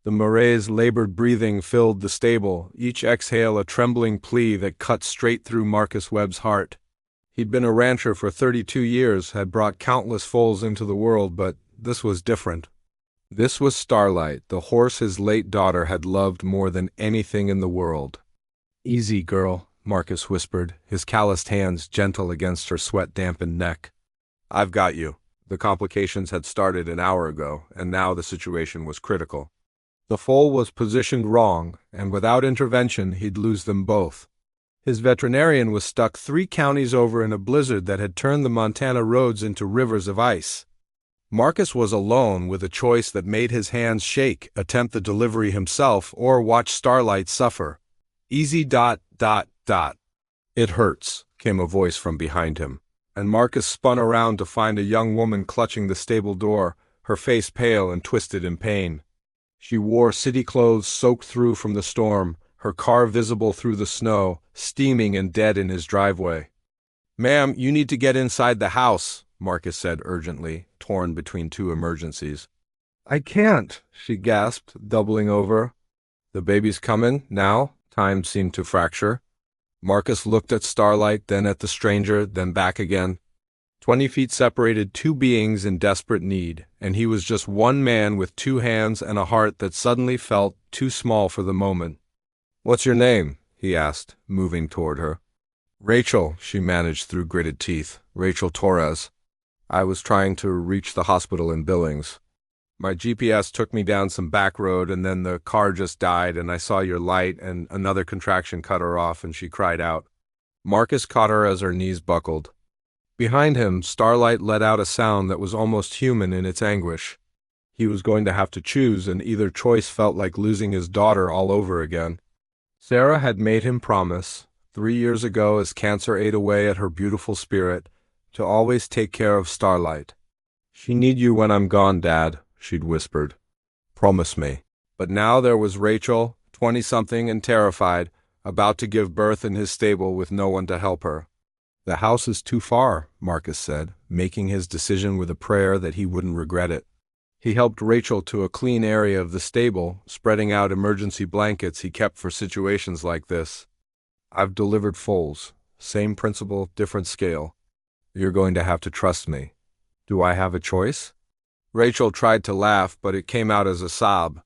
The Murray's labored breathing filled the stable, each exhale a trembling plea that cut straight through Marcus Webb's heart. He'd been a rancher for 32 years, had brought countless foals into the world, but this was different. This was Starlight, the horse his late daughter had loved more than anything in the world. "Easy, girl," Marcus whispered, his calloused hands gentle against her sweat-dampened neck. "I've got you." The complications had started an hour ago, and now the situation was critical. The foal was positioned wrong, and without intervention he'd lose them both. His veterinarian was stuck 3 counties over in a blizzard that had turned the Montana roads into rivers of ice. Marcus was alone with a choice that made his hands shake: attempt the delivery himself or watch Starlight suffer. "Easy ... It hurts," came a voice from behind him, and Marcus spun around to find a young woman clutching the stable door, her face pale and twisted in pain. She wore city clothes soaked through from the storm, her car visible through the snow, steaming and dead in his driveway. "Ma'am, you need to get inside the house," Marcus said urgently, torn between 2 emergencies. "I can't," she gasped, doubling over. "The baby's comin', now?" Time seemed to fracture. Marcus looked at Starlight, then at the stranger, then back again. 20 feet separated 2 beings in desperate need, and he was just one man with 2 hands and a heart that suddenly felt too small for the moment. "What's your name?" he asked, moving toward her. "Rachel," she managed through gritted teeth. "Rachel Torres. I was trying to reach the hospital in Billings. My GPS took me down some back road, and then the car just died, and I saw your light, and another contraction cut her off, and she cried out." Marcus caught her as her knees buckled. Behind him, Starlight let out a sound that was almost human in its anguish. He was going to have to choose, and either choice felt like losing his daughter all over again. Sarah had made him promise, 3 years ago as cancer ate away at her beautiful spirit, to always take care of Starlight. "She need you when I'm gone, Dad," she'd whispered. "Promise me." But now there was Rachel, 20-something and terrified, about to give birth in his stable with no one to help her. "The house is too far," Marcus said, making his decision with a prayer that he wouldn't regret it. He helped Rachel to a clean area of the stable, spreading out emergency blankets he kept for situations like this. "I've delivered foals. Same principle, different scale. You're going to have to trust me. Do I have a choice?" Rachel tried to laugh, but it came out as a sob.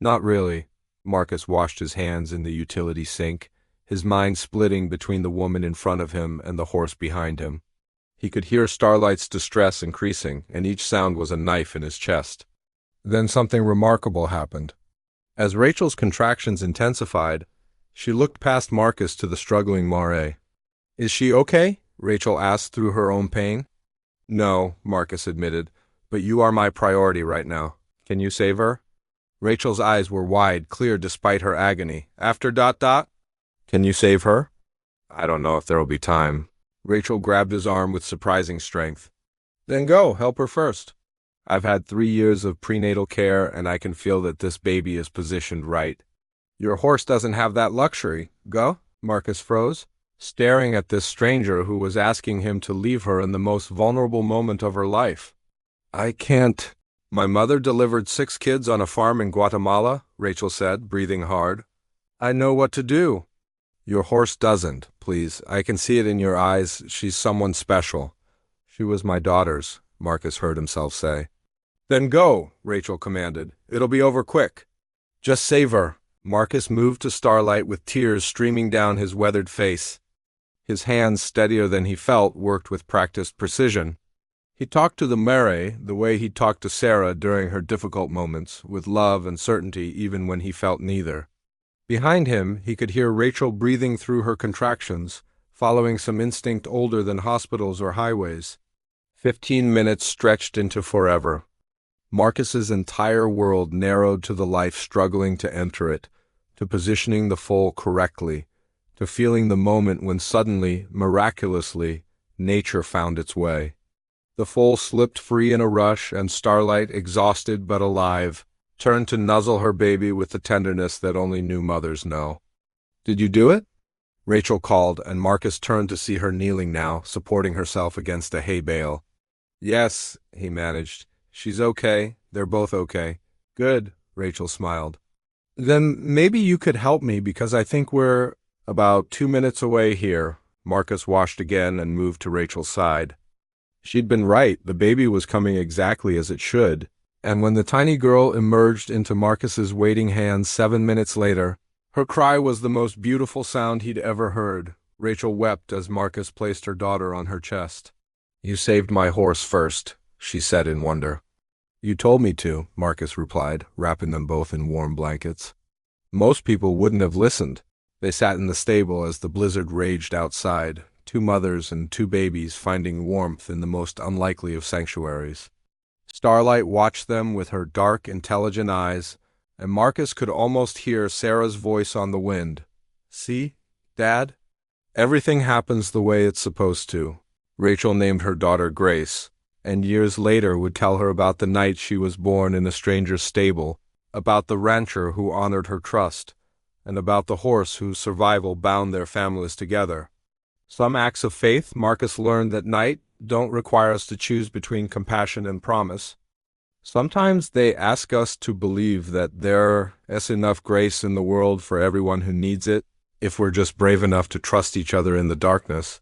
"Not really." Marcus washed his hands in the utility sink, his mind splitting between the woman in front of him and the horse behind him. He could hear Starlight's distress increasing, and each sound was a knife in his chest. Then something remarkable happened. As Rachel's contractions intensified, she looked past Marcus to the struggling Mare. "Is she okay?" Rachel asked through her own pain. "No," Marcus admitted, "but you are my priority right now. Can you save her?" Rachel's eyes were wide, clear despite her agony. "After ... Can you save her?" "I don't know if there'll be time." Rachel grabbed his arm with surprising strength. "Then go, help her first. I've had 3 years of prenatal care, and I can feel that this baby is positioned right." "Your horse doesn't have that luxury. Go?" Marcus froze, staring at this stranger who was asking him to leave her in the most vulnerable moment of her life. "I can't." "My mother delivered 6 kids on a farm in Guatemala," Rachel said, breathing hard. "I know what to do." "Your horse doesn't, please. I can see it in your eyes. She's someone special." "She was my daughter's," Marcus heard himself say. "Then go," Rachel commanded. "It'll be over quick." "Just save her." Marcus moved to Starlight with tears streaming down his weathered face. His hands, steadier than he felt, worked with practiced precision. He talked to the Mare the way he talked to Sarah during her difficult moments, with love and certainty even when he felt neither. Behind him, he could hear Rachel breathing through her contractions, following some instinct older than hospitals or highways. 15 minutes stretched into forever. Marcus's entire world narrowed to the life struggling to enter it, to positioning the foal correctly, to feeling the moment when suddenly, miraculously, nature found its way. The foal slipped free in a rush, and Starlight, exhausted but alive, turned to nuzzle her baby with the tenderness that only new mothers know. "Did you do it?" Rachel called, and Marcus turned to see her kneeling now, supporting herself against a hay bale. "Yes," he managed. "She's okay. They're both okay." "Good. Rachel smiled. Then maybe you could help me because I think we're about 2 minutes away here. Marcus washed again and moved to Rachel's side. She'd been right, the baby was coming exactly as it should, and when the tiny girl emerged into Marcus's waiting hands 7 minutes later, her cry was the most beautiful sound he'd ever heard. Rachel wept as Marcus placed her daughter on her chest. "You saved my horse first," she said in wonder. "You told me to," Marcus replied, wrapping them both in warm blankets. Most people wouldn't have listened. They sat in the stable as the blizzard raged outside, 2 mothers and 2 babies finding warmth in the most unlikely of sanctuaries. Starlight watched them with her dark, intelligent eyes, and Marcus could almost hear Sarah's voice on the wind. "See, Dad? Everything happens the way it's supposed to." Rachel named her daughter Grace, and years later would tell her about the night she was born in a stranger's stable, about the rancher who honored her trust, and about the horse whose survival bound their families together. Some acts of faith, Marcus learned that night, don't require us to choose between compassion and promise. Sometimes they ask us to believe that there is enough grace in the world for everyone who needs it, if we're just brave enough to trust each other in the darkness.